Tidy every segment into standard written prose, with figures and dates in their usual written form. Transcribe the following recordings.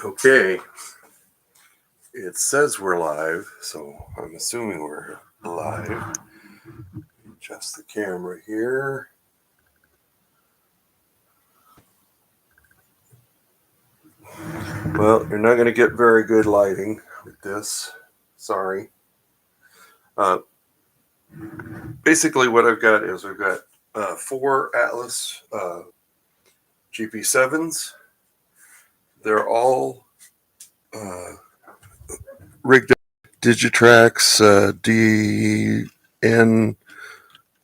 Okay, it says we're live, so I'm assuming we're live. Adjust the camera here. Well, you're not going to get very good lighting with this. Sorry. Basically, what I've got is we've got 4 Atlas GP7s. They're all rigged up Digitrax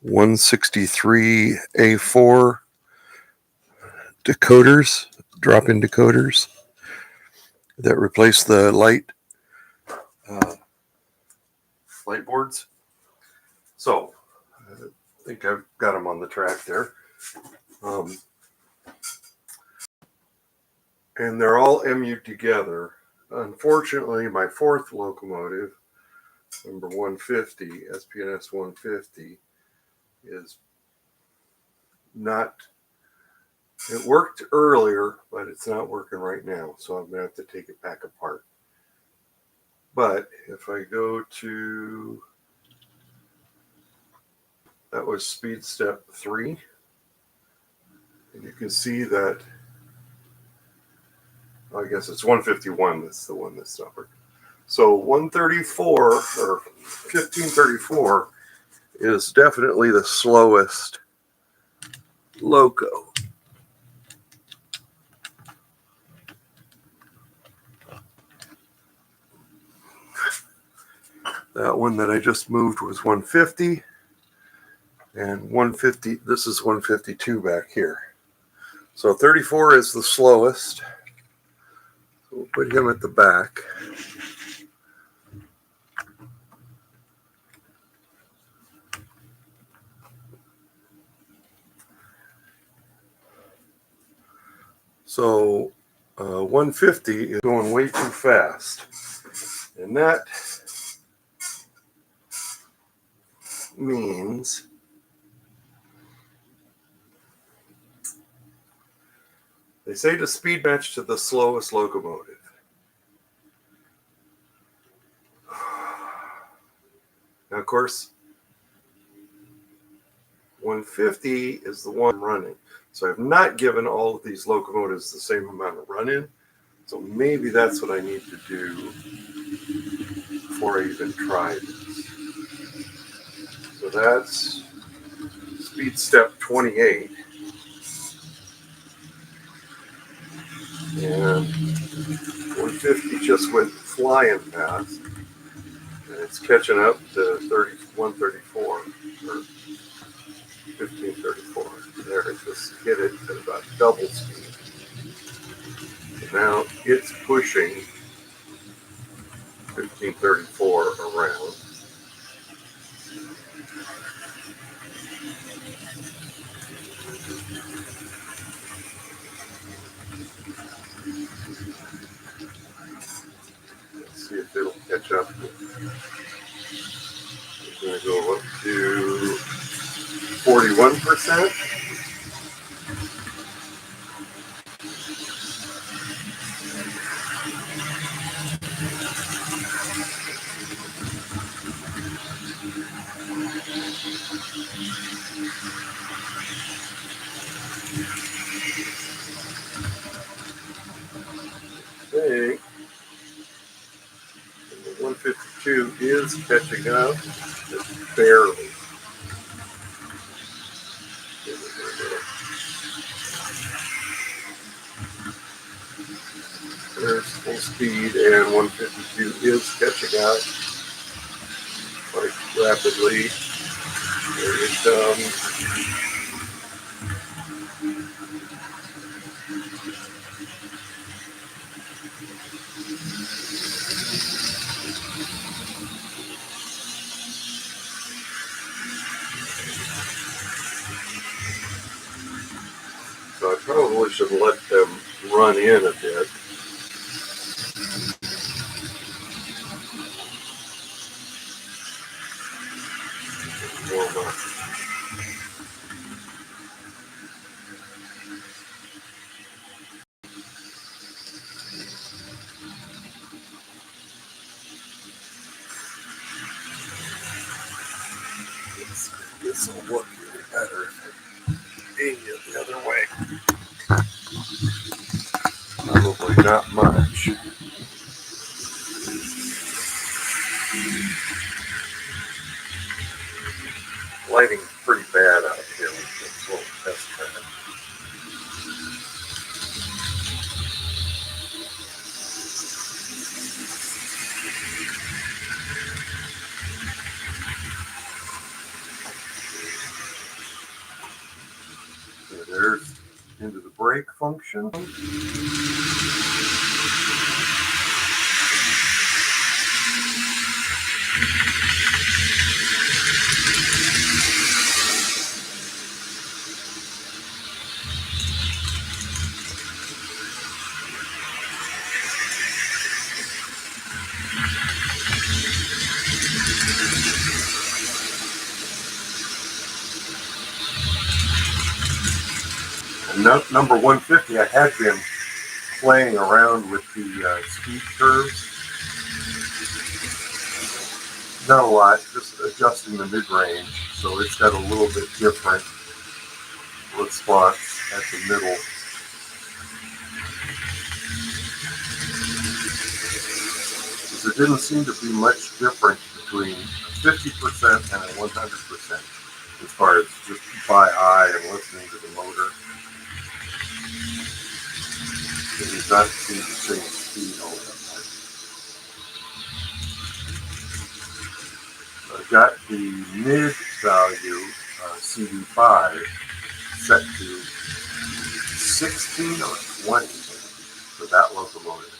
DN163A4 decoders, drop-in decoders that replace the light boards. So I think I've got them on the track there. And they're all MU'd together. Unfortunately, my 4th locomotive, number 150, SPNS 150, is not, it worked earlier, but it's not working right now. So I'm going to have to take it back apart. But if I go to, that was speed step 3, and you can see that, I guess it's 151, that's the one that's not working. So 134 or 1534 is definitely the slowest loco. That one that I just moved was 150, and 150, this is 152 back here. So 34 is the slowest. So we'll put him at the back. So 150 is going way too fast. And that means they say to speed match to the slowest locomotive. Now, of course, 150 is the one running. So I've not given all of these locomotives the same amount of run-in. So maybe that's what I need to do before I even try this. So that's speed step 28. And 150 just went flying past. And it's catching up to 134 or 1534. There, it just hit it at about double speed. Now it's pushing 1534 around. Let's see if it'll catch up. It's going to go up to 41%. Okay. And the 152 is catching up, just barely. There's full speed, and 152 is catching up quite rapidly. There it comes. So I probably should let them run in a bit. Warm up. This will look even better being it the other way. Probably not much. Lighting's pretty bad out here with this little test track. So there's into the brake function. And number 150, I had been playing around with the speed curves. Not a lot, just adjusting the mid-range, so it's got a little bit different response at the middle. There didn't seem to be much difference between 50% and a 100% as far as just by eye and listening to the motor. It does not seem to change speed all that much. I've got the mid value CD5 set to 16 or 20 for that locomotive.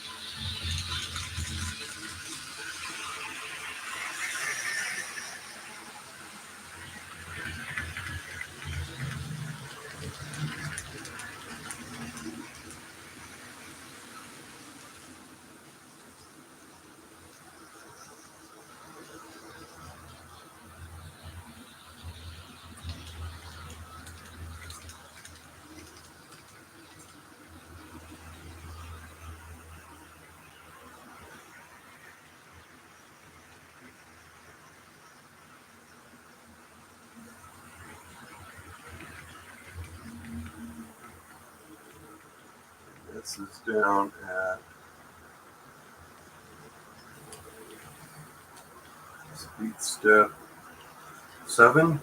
This is down at speed step 7.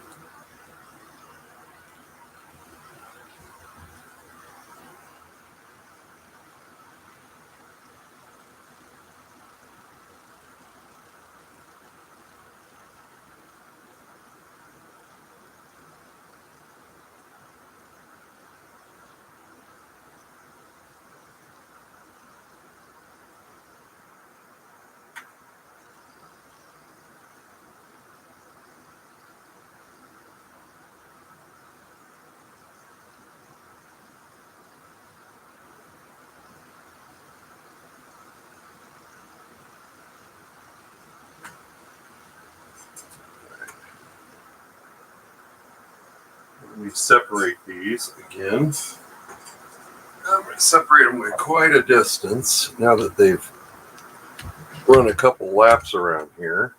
Let me separate these again. I'm going to separate them by quite a distance now that they've run a couple laps around here.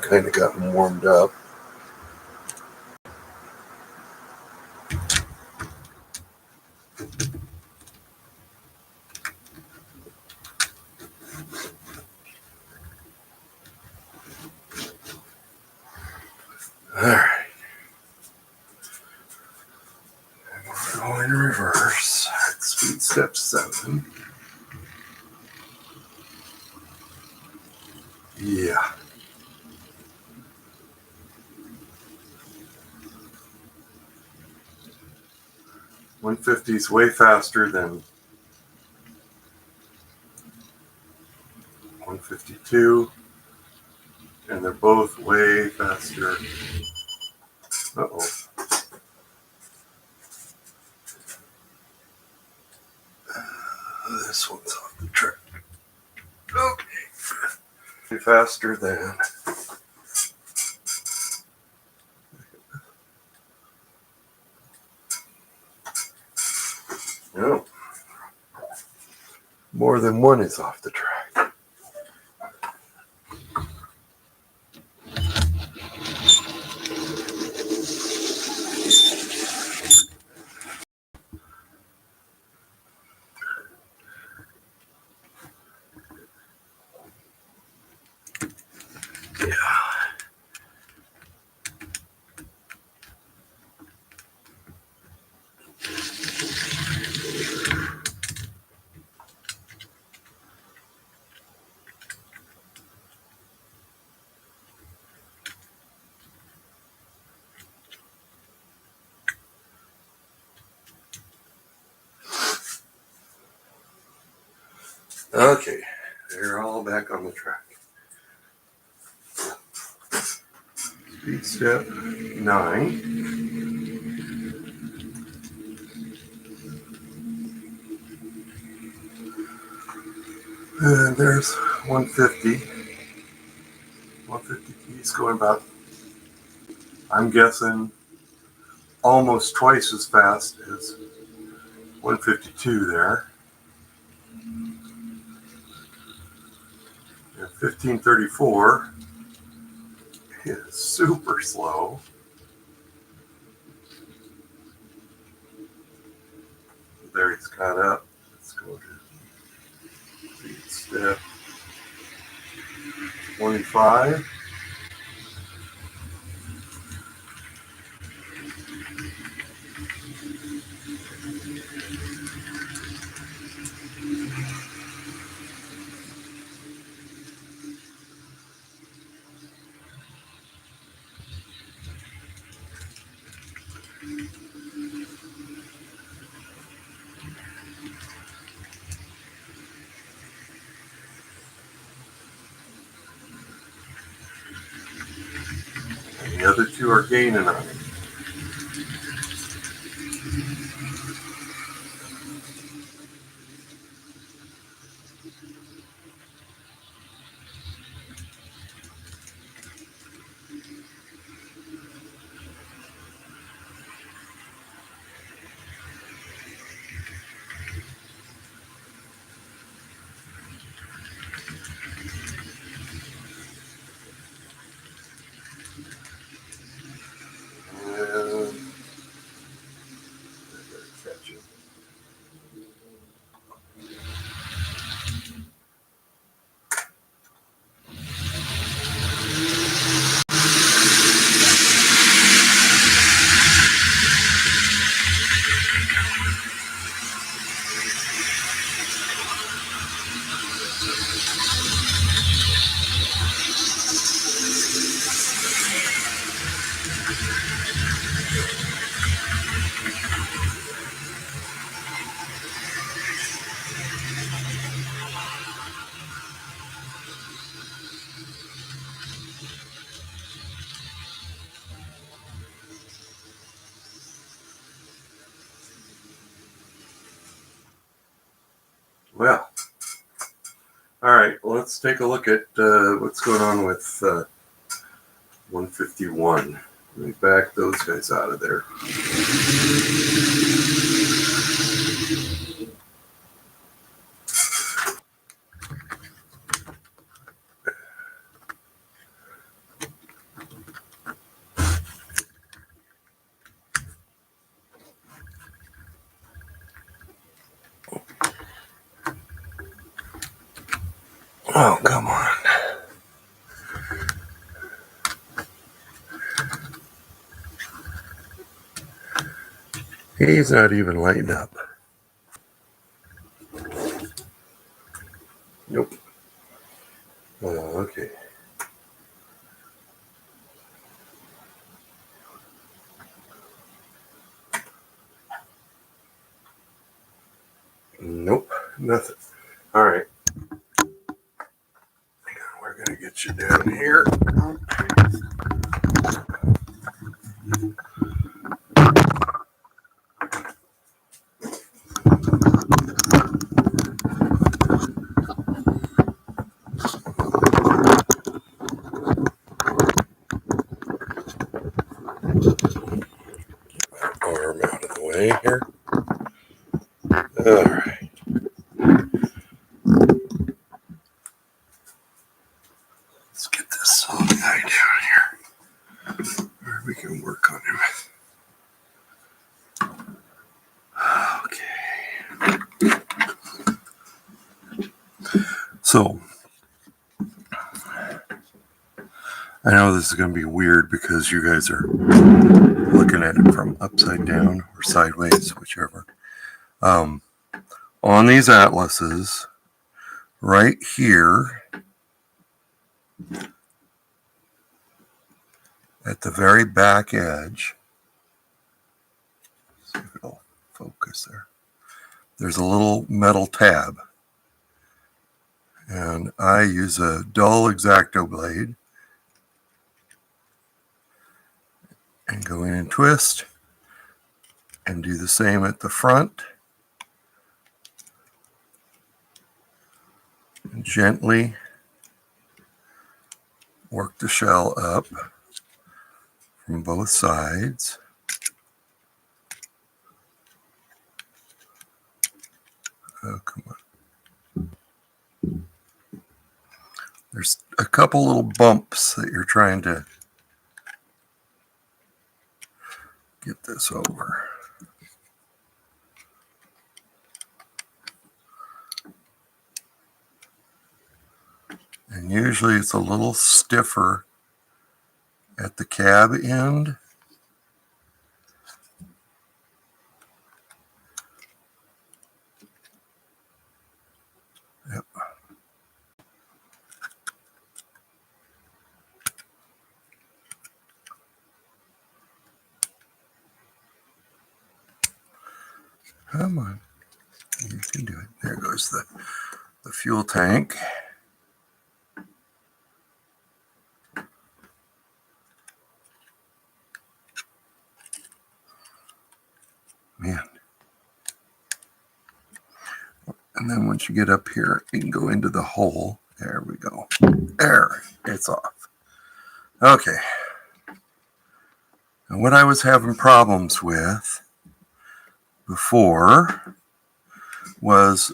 Kind of got them warmed up. All right. We're going in reverse. Speed step 7. Yeah. 150 is way faster than 152, and they're both way faster. Uh-oh. This one's off the track. Okay. Faster than. No. more than one is off the track. Okay, they're all back on the track. Speed step 9. And there's 150. 150 keys going about, I'm guessing, almost twice as fast as 152 there. And 1534 is super slow. There he's caught up. Let's go to speed step 25. And the other two are gaining on him. Well, all right, let's take a look at what's going on with 151. Let me back those guys out of there. Oh, come on. He's not even lighting up. Nope. Okay. Nope, nothing. All right. We're going to get you down here. Arm out of the way here. All right. So, I know this is going to be weird because you guys are looking at it from upside down or sideways, whichever. On these atlases, right here, at the very back edge, see if it'll focus there. There's a little metal tab. And I use a dull X-Acto blade and go in and twist and do the same at the front. And gently work the shell up from both sides. Oh, come on. There's a couple little bumps that you're trying to get this over. And usually it's a little stiffer at the cab end. Yep. Come on. You can do it. There goes the fuel tank. Man. And then once you get up here, you can go into the hole. There we go. There, it's off. Okay. And what I was having problems with before was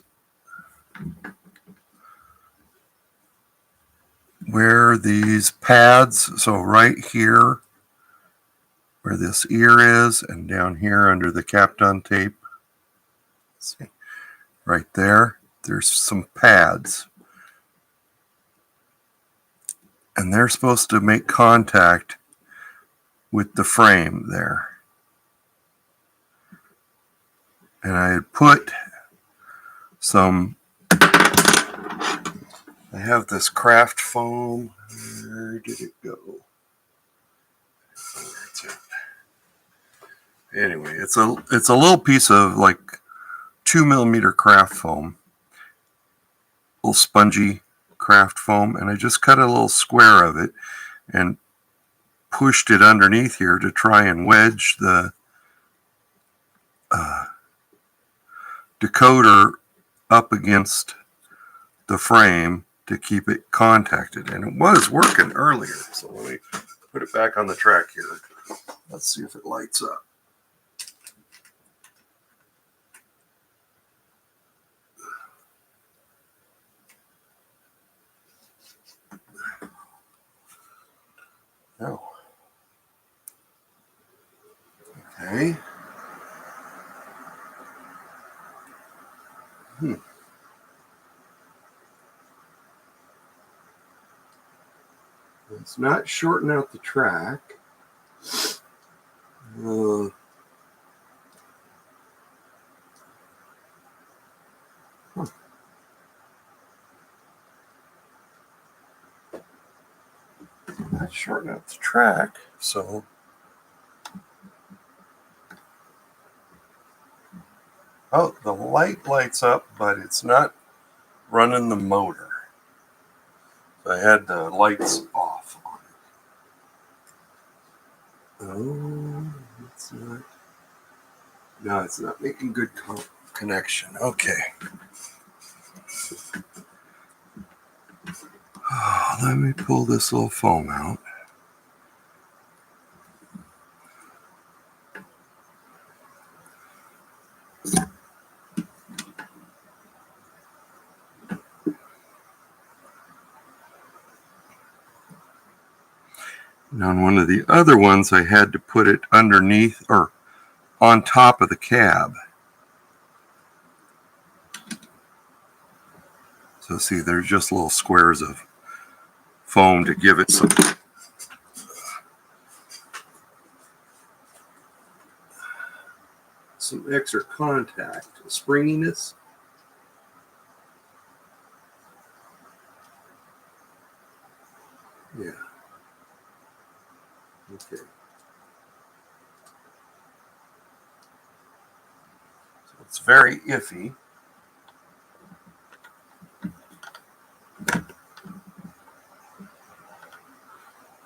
where these pads, so right here, where this ear is, and down here under the Kapton tape, let's see, right there, there's some pads. And they're supposed to make contact with the frame there. And I had put some, I have this craft foam. Where did it go? That's it. Anyway, it's a little piece of like 2mm craft foam, little spongy craft foam, and I just cut a little square of it and pushed it underneath here to try and wedge the decoder up against the frame to keep it contacted, and it was working earlier. So let me put it back on the track here. Let's see if it lights up. No. Okay. Let's not shorten out the track. Not shorten out the track, so oh, the light lights up, but it's not running the motor. So I had the lights off on it. Oh, it's not. No, it's not making good connection. Okay. Oh, let me pull this little foam out. And on one of the other ones, I had to put it underneath or on top of the cab. So see, there's just little squares of foam to give it some extra contact, springiness. Yeah. Okay. So it's very iffy.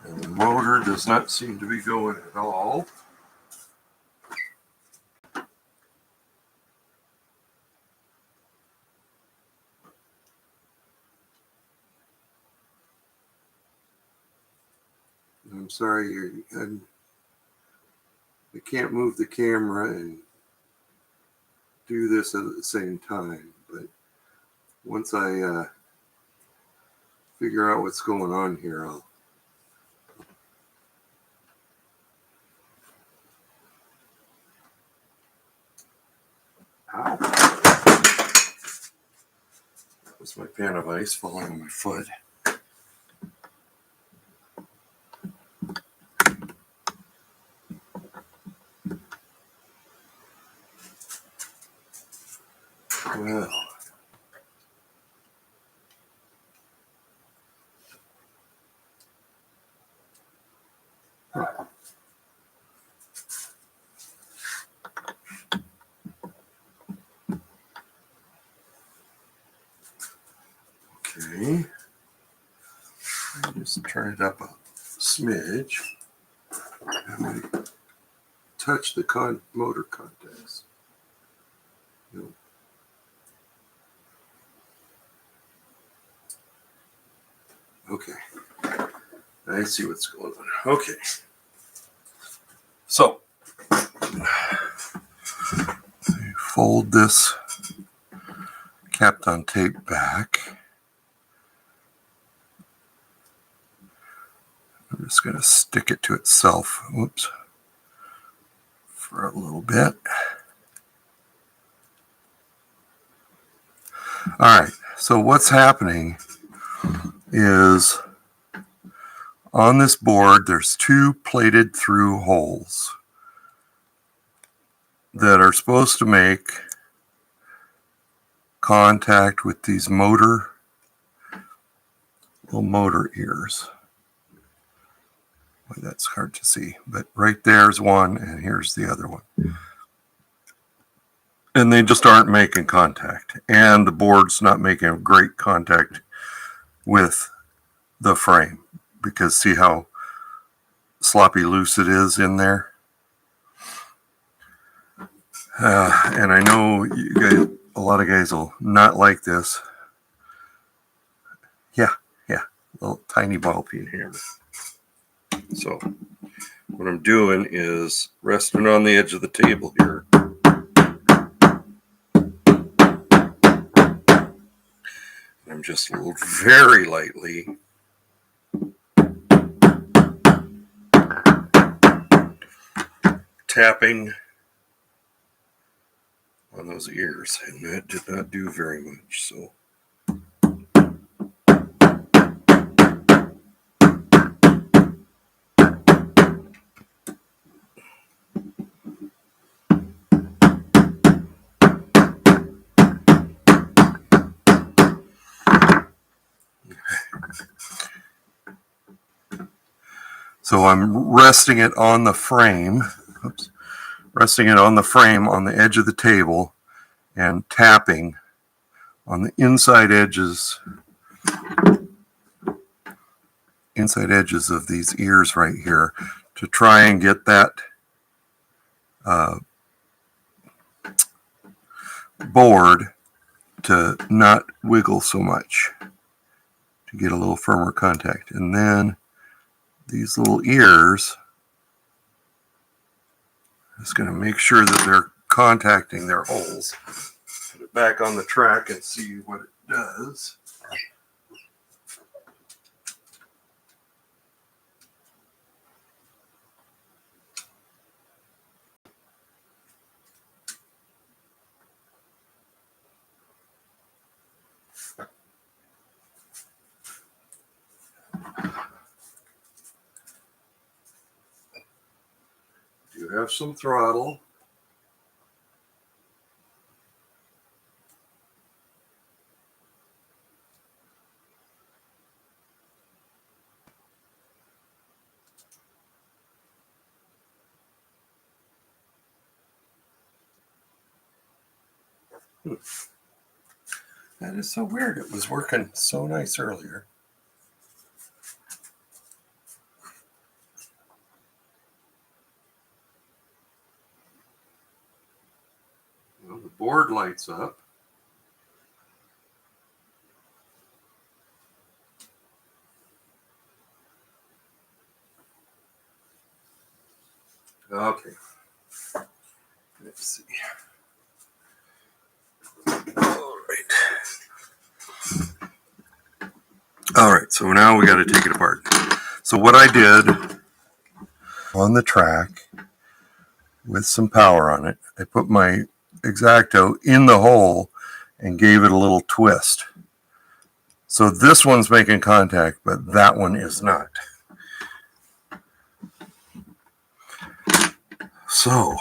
And the motor does not seem to be going at all. I'm sorry, I can't move the camera and do this at the same time, but once I figure out what's going on here, I'll Ow. That was my pan of ice falling on my foot. Well, okay. Just turn it up a smidge. And I touch the motor contacts. No. Okay. I see what's going on. Okay. So, fold this Kapton tape back. I'm just going to stick it to itself. Whoops. For a little bit. All right. So what's happening is on this board, there's two plated through holes that are supposed to make contact with these little motor ears. Boy, that's hard to see, but right there's one, and here's the other one. And they just aren't making contact, and the board's not making a great contact with the frame, because see how sloppy loose it is in there? And I know you guys, a lot of guys will not like this. Yeah, little tiny ball peen hammer. So what I'm doing is resting on the edge of the table here. I'm just very lightly tapping on those ears, and that did not do very much. So I'm resting it on the frame. Oops. Resting it on the frame on the edge of the table and tapping on the inside edges of these ears right here to try and get that board to not wiggle so much, to get a little firmer contact. And then these little ears, just going to make sure that they're contacting their holes. Put it back on the track and see what it does. have some throttle. That is so weird. It was working so nice earlier. Well, the board lights up. Okay. Let's see. All right, so now we got to take it apart. So what I did on the track with some power on it, I put my X-Acto in the hole and gave it a little twist. So this one's making contact, but that one is not. So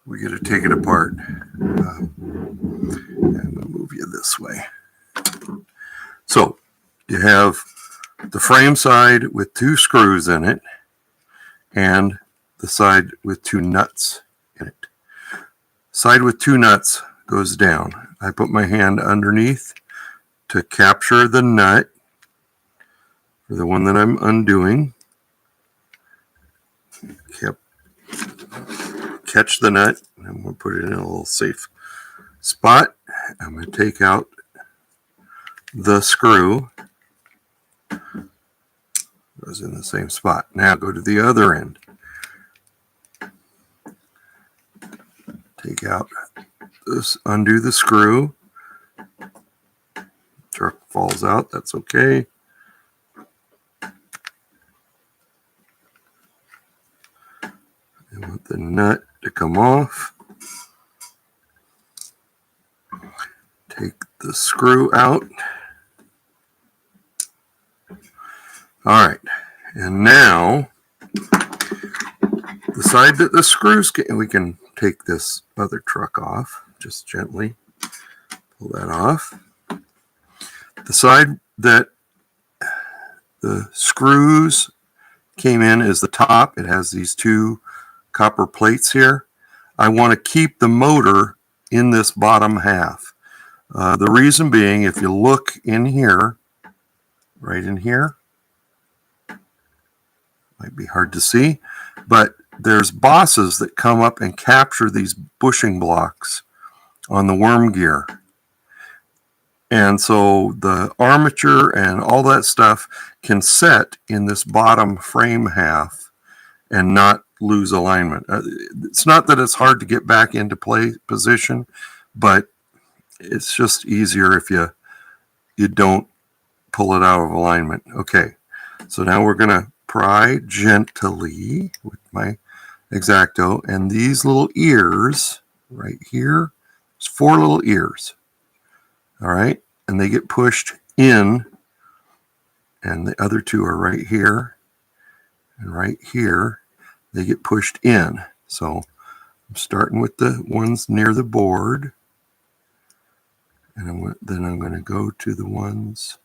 we got to take it apart. I'm going to move you this way. So you have the frame side with 2 screws in it and the side with 2 nuts in it. Side with 2 nuts goes down. I put my hand underneath to capture the nut for the one that I'm undoing. Catch the nut. I'm going to put it in a little safe spot. I'm going to take out the screw. Goes in the same spot. Now go to the other end. Take out this, undo the screw. Truck falls out, that's okay. I want the nut to come off. Take the screw out. All right, and now the side that the screws get, we can take this other truck off, just gently pull that off. The side that the screws came in is the top. It has these 2 copper plates here. I want to keep the motor in this bottom half. The reason being, if you look in here, right in here, might be hard to see, but there's bosses that come up and capture these bushing blocks on the worm gear. And so the armature and all that stuff can set in this bottom frame half and not lose alignment. It's not that it's hard to get back into position, but it's just easier if you don't pull it out of alignment. Okay, so now we're going to pry gently with my X-Acto, and these little ears right here, there's 4 little ears. All right, and they get pushed in, and the other 2 are right here and right here. They get pushed in. So I'm starting with the ones near the board, and then I'm going to go to the ones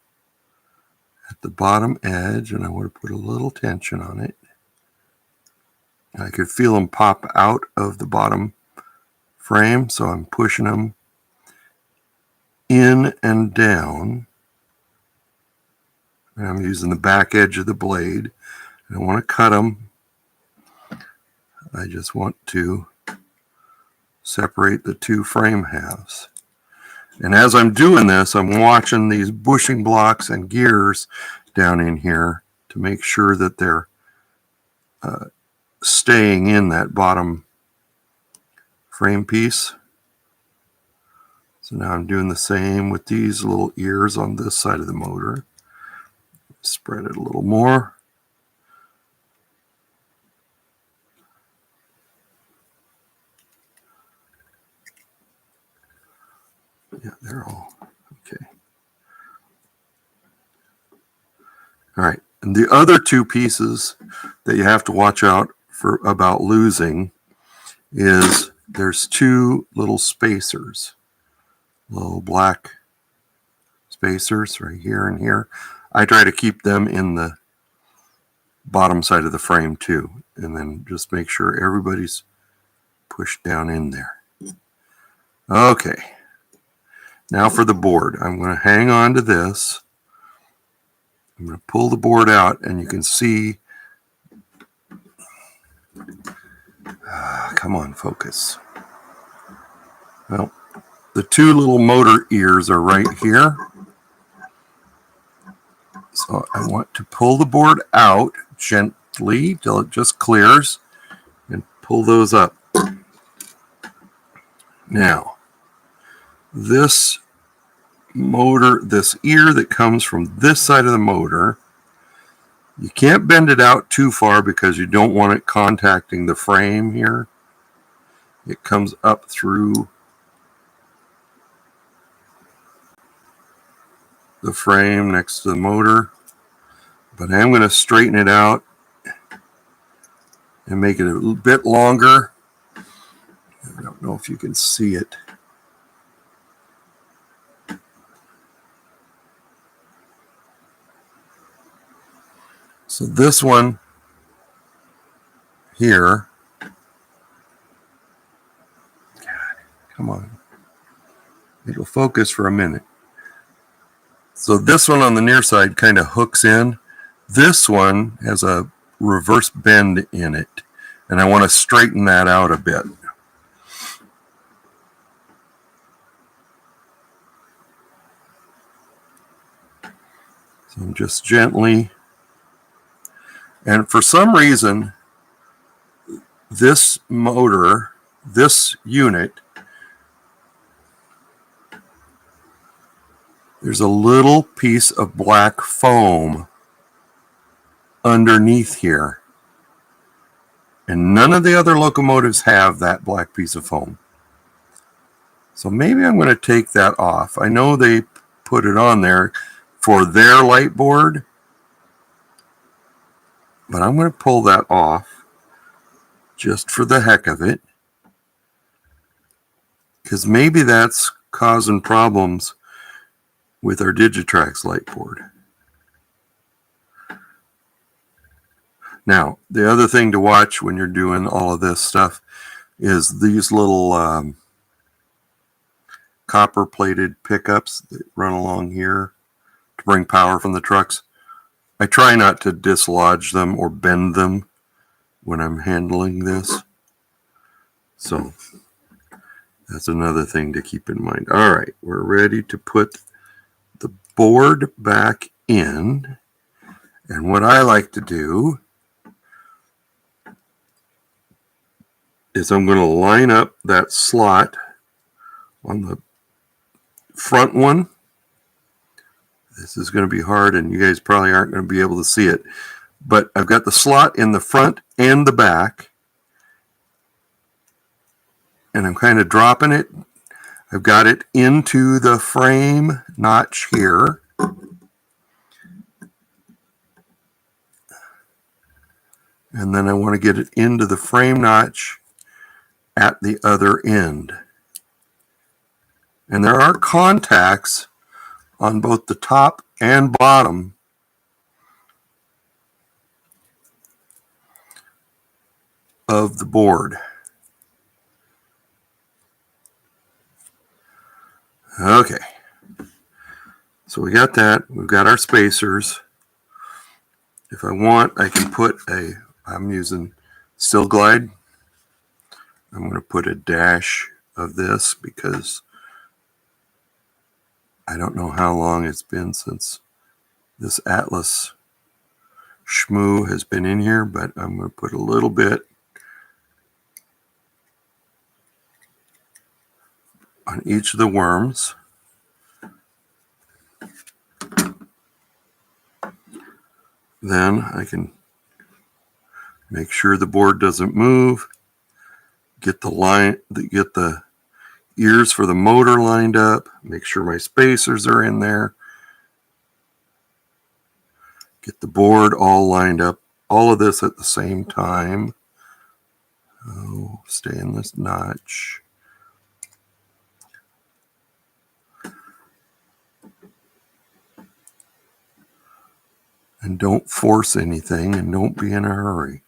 at the bottom edge, and I want to put a little tension on it. I could feel them pop out of the bottom frame, so I'm pushing them in and down. And I'm using the back edge of the blade. I don't want to cut them. I just want to separate the 2 frame halves. And as I'm doing this, I'm watching these bushing blocks and gears down in here to make sure that they're staying in that bottom frame piece. So now I'm doing the same with these little ears on this side of the motor. Spread it a little more. Yeah, they're all okay. All right, and the other 2 pieces that you have to watch out about losing is there's two little spacers, little black spacers right here and here. I try to keep them in the bottom side of the frame too, and then just make sure everybody's pushed down in there. Okay, now for the board. I'm going to hang on to this. I'm going to pull the board out, and you can see, come on, focus. Well, the two little motor ears are right here. So I want to pull the board out gently till it just clears and pull those up. Now, this motor, this ear that comes from this side of the motor, you can't bend it out too far because you don't want it contacting the frame here. It comes up through the frame next to the motor, but I'm going to straighten it out and make it a little bit longer. I don't know if you can see it. So this one here, God, come on, it'll focus for a minute. So this one on the near side kind of hooks in. This one has a reverse bend in it, and I want to straighten that out a bit. So I'm just gently, and for some reason, this motor, this unit, there's a little piece of black foam underneath here. And none of the other locomotives have that black piece of foam. So maybe I'm going to take that off. I know they put it on there for their light board, but I'm going to pull that off just for the heck of it, because maybe that's causing problems with our Digitrax light board. Now, the other thing to watch when you're doing all of this stuff is these little copper plated pickups that run along here to bring power from the trucks. I try not to dislodge them or bend them when I'm handling this. So that's another thing to keep in mind. All right, we're ready to put the board back in. And what I like to do is I'm going to line up that slot on the front one. This is going to be hard, and you guys probably aren't going to be able to see it. But I've got the slot in the front and the back. And I'm kind of dropping it. I've got it into the frame notch here. And then I want to get it into the frame notch at the other end. And there are contacts on both the top and bottom of the board. Okay, so we got that. We've got our spacers. If I want, I can put I'm using Still Glide. I'm going to put a dash of this because I don't know how long it's been since this Atlas schmoo has been in here, but I'm going to put a little bit on each of the worms. Then I can make sure the board doesn't move, get the ears for the motor lined up, make sure my spacers are in there, get the board all lined up, all of this at the same time. Oh, stay in this notch. And don't force anything, and don't be in a hurry.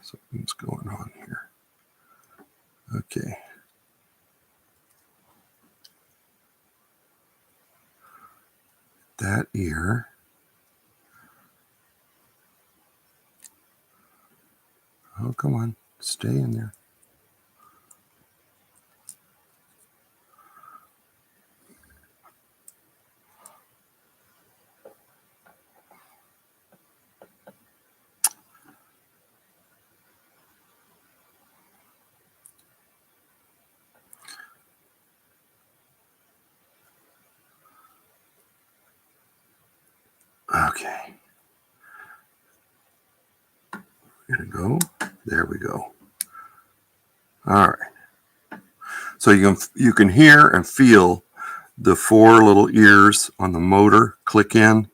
Something's going on here. Okay. That ear. Oh, come on. Stay in there. Okay. Gonna go. There we go. All right. So you can hear and feel the 4 little ears on the motor click in.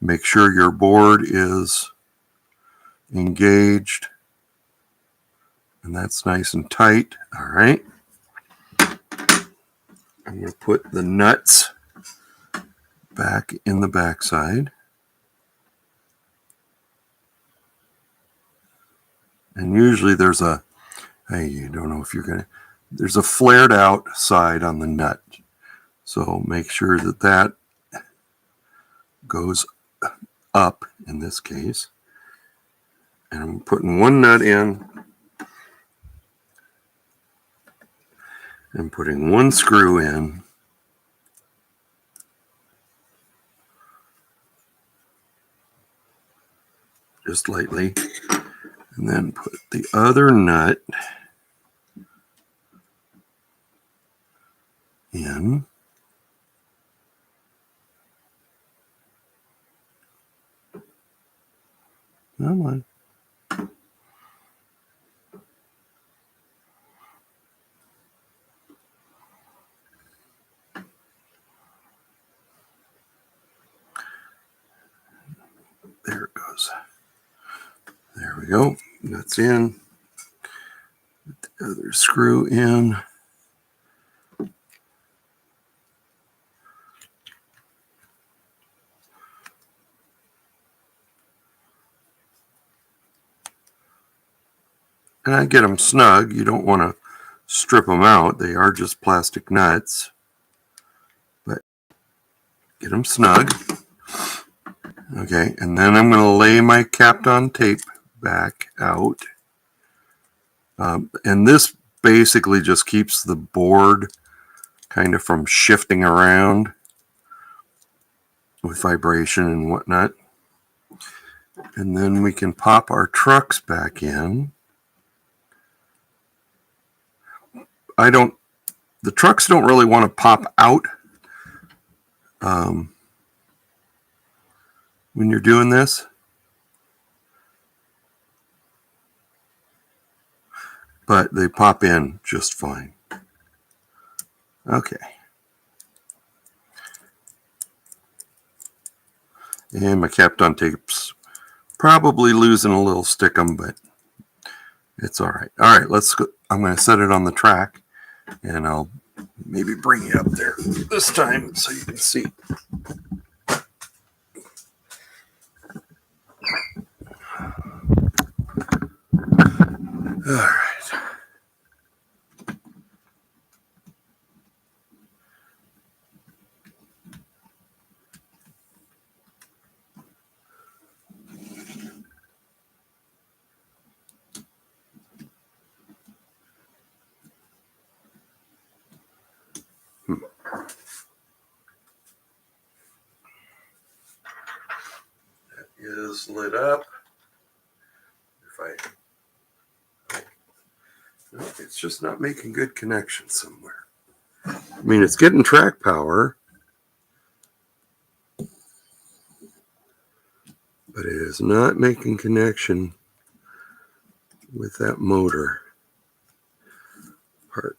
Make sure your board is engaged, and that's nice and tight. All right. I'm going to put the nuts back in the backside. And usually there's a, I don't know if you're going to, there's a flared out side on the nut. So make sure that that goes up in this case. And I'm putting one nut in and putting one screw in. Just lightly. And then put the other nut in. Come on. There it goes. There we go. Nuts in. Put the other screw in. And I get them snug. You don't want to strip them out. They are just plastic nuts. But get them snug. Okay, and then I'm going to lay my Kapton tape back out. And this basically just keeps the board kind of from shifting around with vibration and whatnot. And then we can pop our trucks back in. The trucks don't really want to pop out when you're doing this. But they pop in just fine. Okay. And my Kapton tape's probably losing a little stickum, but it's all right. All right, let's go. I'm going to set it on the track, and I'll maybe bring you up there this time so you can see. All right. That is lit up. No, it's just not making good connections somewhere. I mean, it's getting track power, but it is not making connection with that motor part.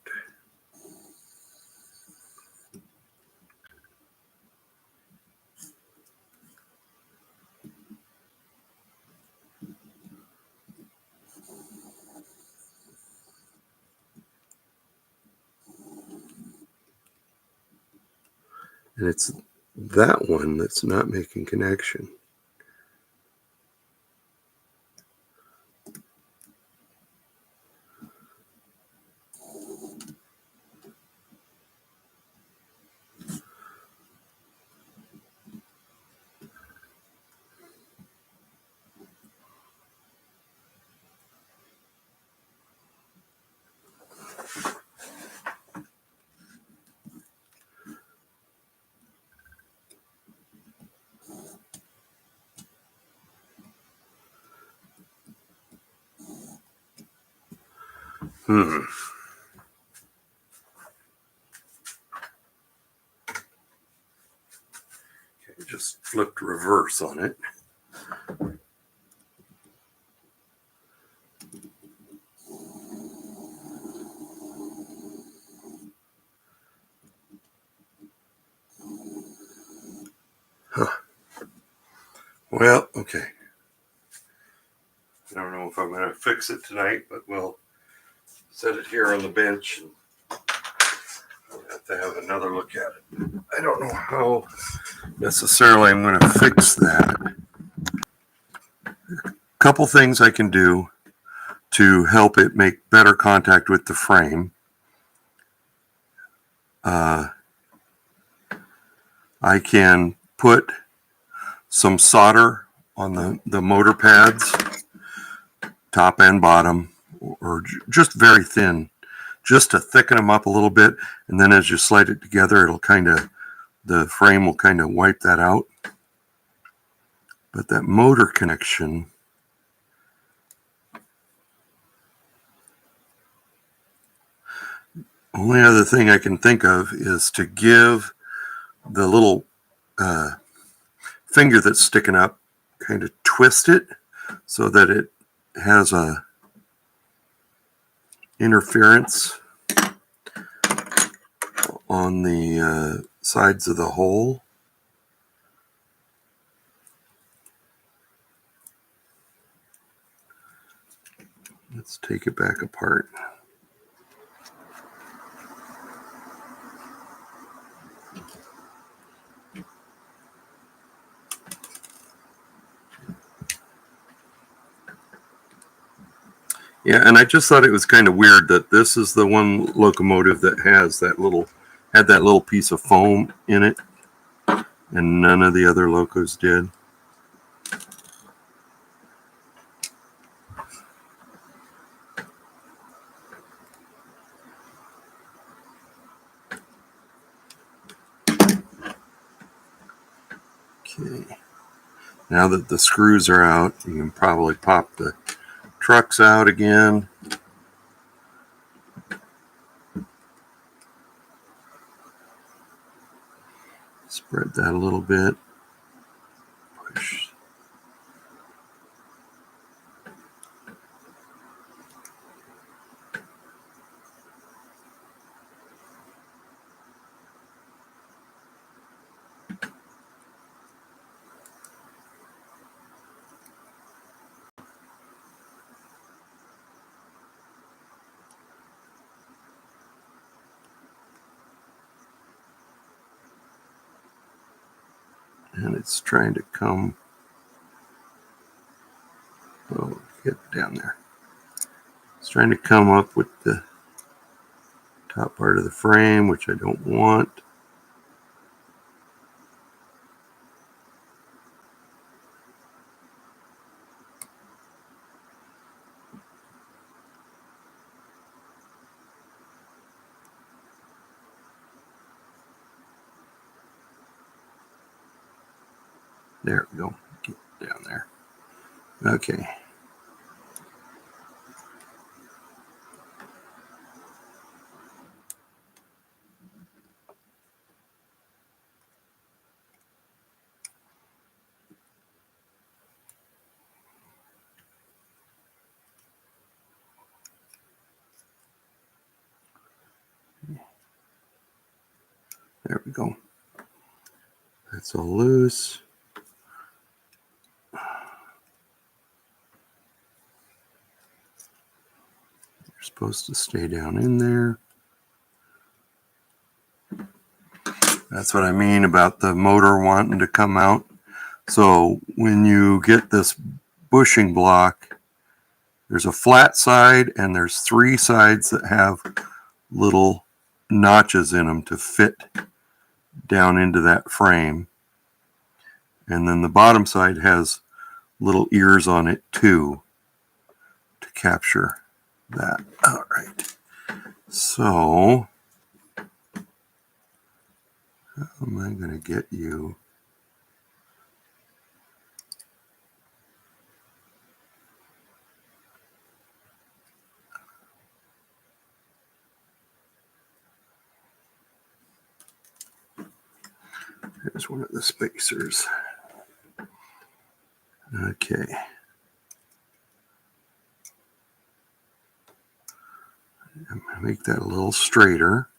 And it's that one that's not making connection. Okay, just flipped reverse on it. Huh. Well, okay. I don't know if I'm going to fix it tonight, but we'll set it here on the bench and I'll have to have another look at it. I don't know how necessarily I'm going to fix that. A couple things I can do to help it make better contact with the frame. I can put some solder on the motor pads, top and bottom, or just very thin, just to thicken them up a little bit. And then as you slide it together, it'll the frame will kind of wipe that out. But that motor connection, only other thing I can think of is to give the little finger that's sticking up, kind of twist it so that it has a interference on the sides of the hole. Let's take it back apart. Yeah, and I just thought it was kind of weird that this is the one locomotive that has that little piece of foam in it, and none of the other locos did. Okay. Now that the screws are out, you can probably pop the trucks out again. Spread that a little bit. Push. And it's trying to come. Oh, get down there. It's trying to come up with the top part of the frame, which I don't want. There we go. Get down there. Okay. There we go. That's all loose. You're supposed to stay down in there. That's what I mean about the motor wanting to come out. So when you get this bushing block, there's a flat side and there's 3 sides that have little notches in them to fit down into that frame. And then the bottom side has little ears on it too to capture that. All right. So how am I going to get you? Here's one of the spacers. Okay. I'm going to make that a little straighter.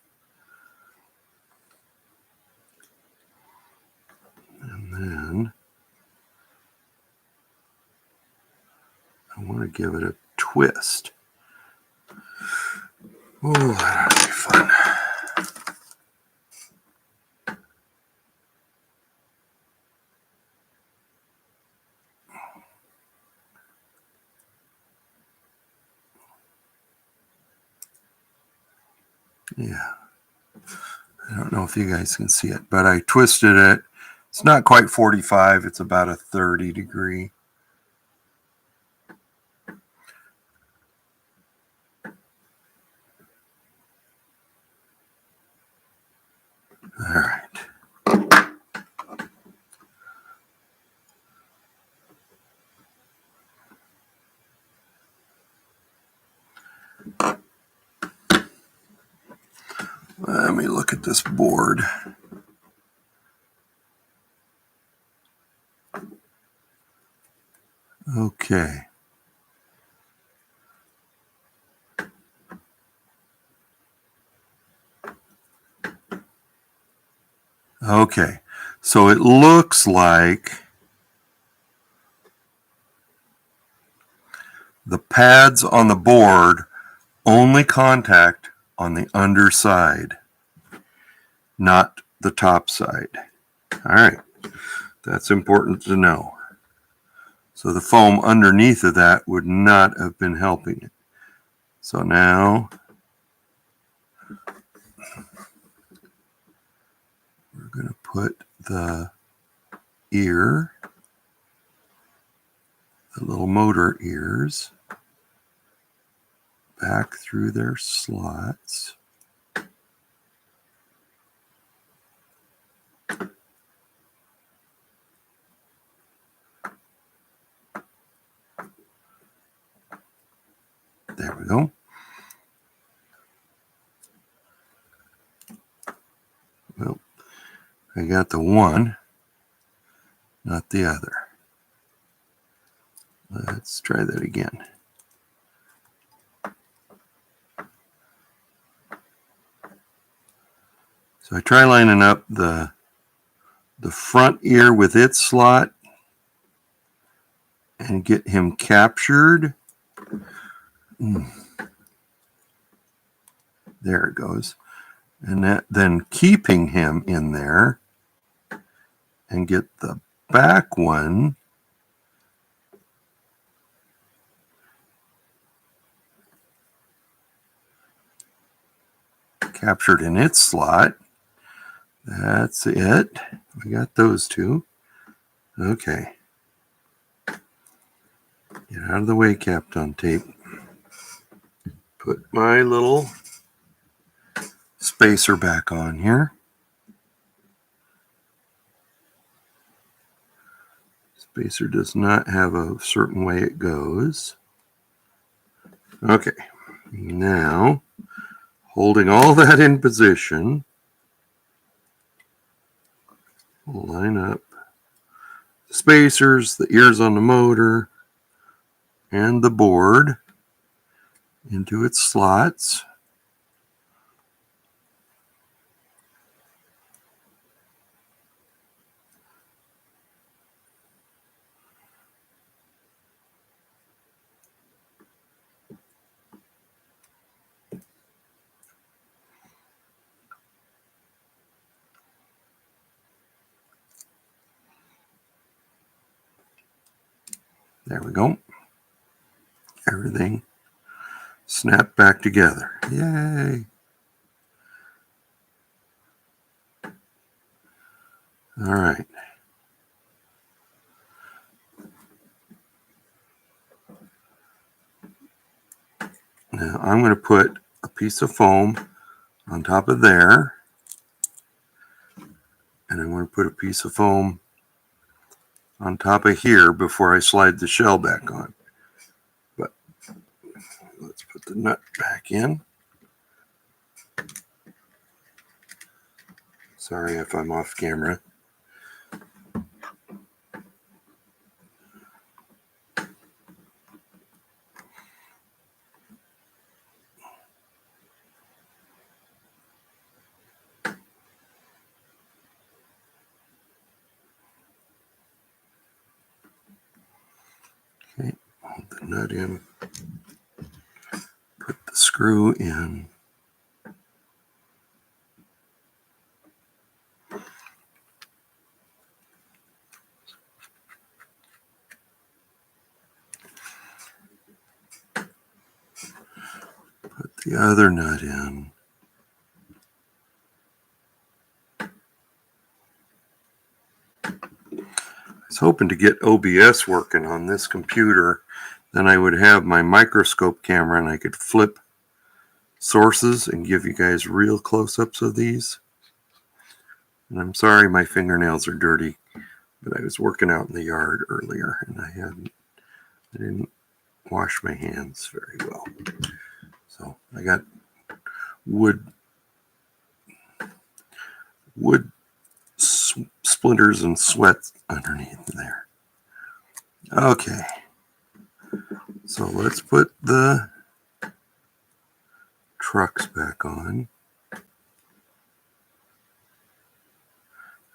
And then I want to give it a twist. Oh, that'll be fun. Yeah. I don't know if you guys can see it, but I twisted it. It's not quite 45. It's about a 30 degree. All right. Let me look at this board. Okay. Okay. So it looks like the pads on the board only contact on the underside, not the top side. All right. That's important to know. So the foam underneath of that would not have been helping it. So now we're going to put the ear, the little motor ears, back through their slots. There we go. Well, I got the one, not the other. Let's try that again. So I try lining up the front ear with its slot and get him captured. There it goes. And then keeping him in there and get the back one captured in its slot. That's it. We got those two. Okay. Get out of the way, Kapton Tape. Put my little spacer back on here. Spacer does not have a certain way it goes. Okay. Now, holding all that in position, we'll line up the spacers, the ears on the motor, and the board into its slots. There we go. Everything snapped back together. Yay! All right. Now I'm going to put a piece of foam on top of there, and I'm going to put a piece of foam on top of here before I slide the shell back on. But let's put the nut back in. Sorry if I'm off camera. Okay, hold the nut in. Put the screw in. Put the other nut in. I was hoping to get OBS working on this computer. Then I would have my microscope camera and I could flip sources and give you guys real close-ups of these. And I'm sorry my fingernails are dirty, but I was working out in the yard earlier and I didn't wash my hands very well. So I got wood splinters and sweat underneath there. Okay, so let's put the trucks back on.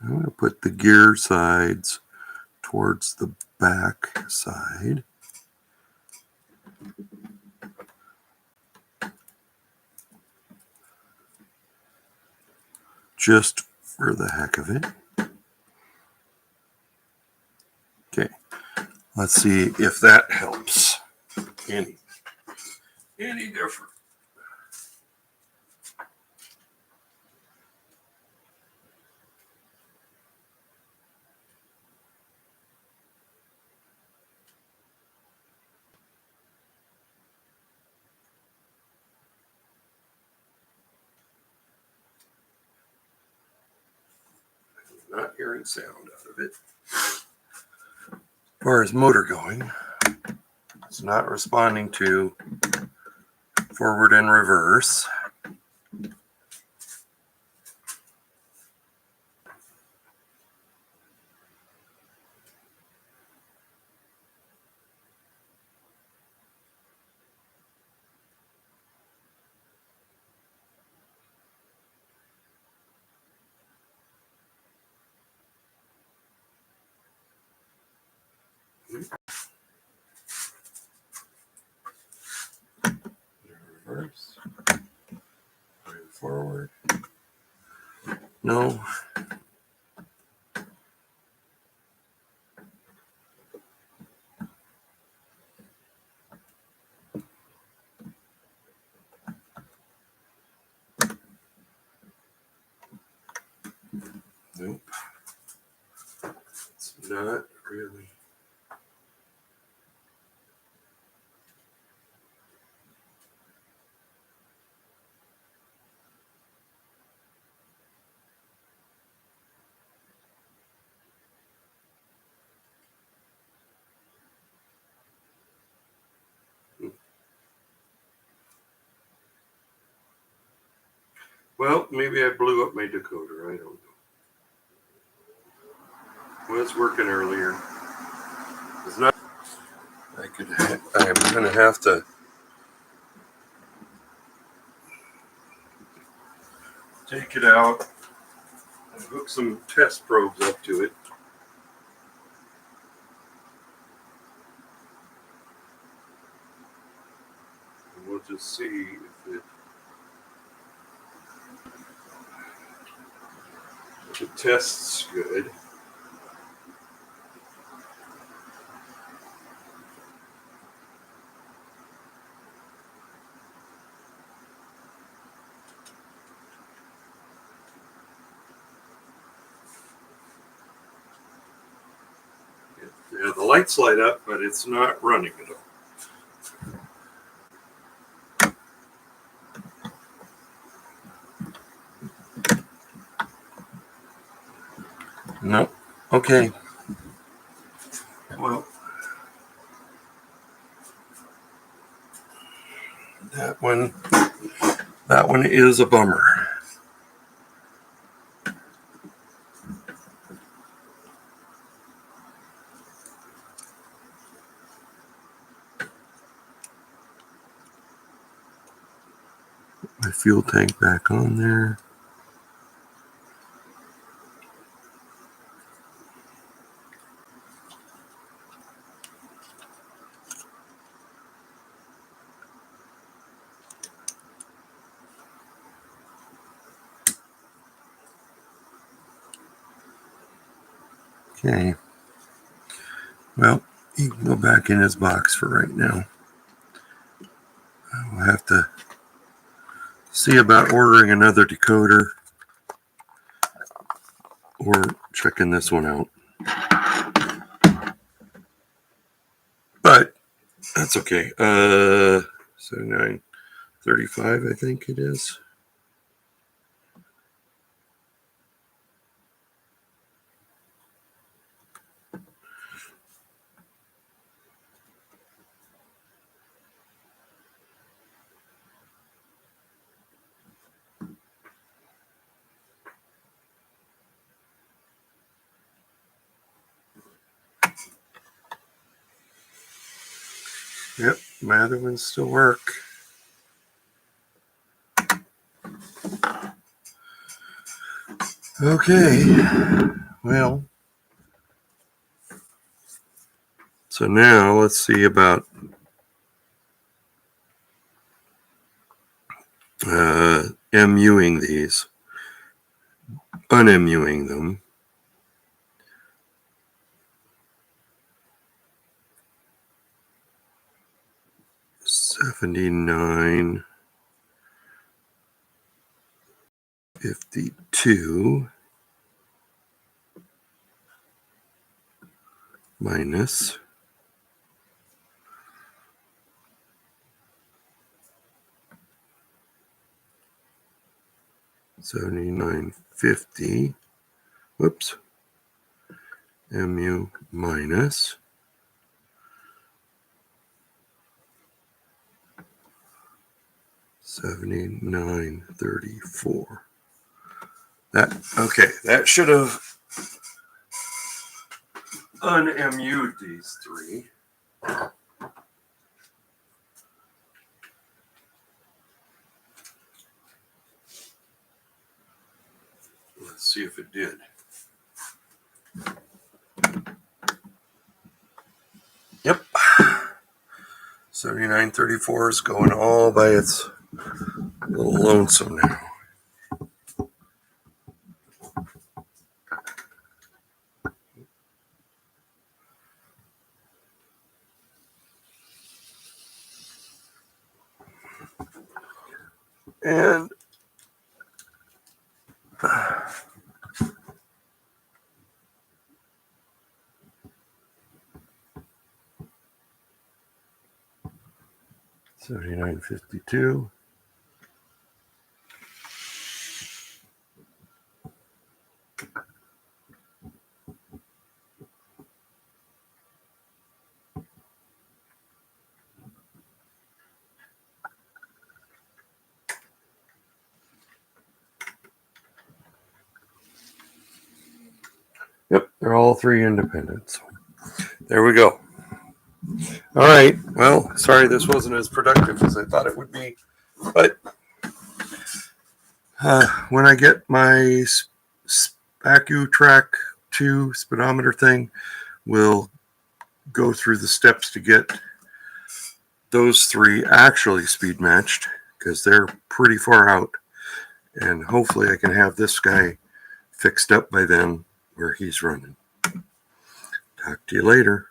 I'm going to put the gear sides towards the back side. Just for the heck of it. Okay, let's see if that helps any different. Not hearing sound out of it. As far as motor going, it's not responding to forward and reverse. Reverse. Forward. No. Nope. It's not really. Well, maybe I blew up my decoder. I don't know. It was working earlier. It's not. I'm going to have to take it out and hook some test probes up to it. And we'll just see if it tests good. lights light up, but it's not running at all. No. Okay. Well, that one is a bummer. My fuel tank back on there. Okay. Well, he can go back in his box for right now. We'll have to see about ordering another decoder or checking this one out. But that's okay. 7935, I think it is. Yep, my other ones still work. Okay, well, so now let's see about MUing these, un-MUing them. $79.52 minus $79.50. Whoops. MU minus $79.34. That should have un-MU'd these three. Let's see if it did. Yep. 79.34 is going all by its little lonesome now. And $79.52. Yep, they're all three independent. So there we go. All right. Well, sorry this wasn't as productive as I thought it would be, but when I get my AccuTrack 2 speedometer thing, we'll go through the steps to get those three actually speed matched, because they're pretty far out, and hopefully I can have this guy fixed up by then where he's running. Talk to you later.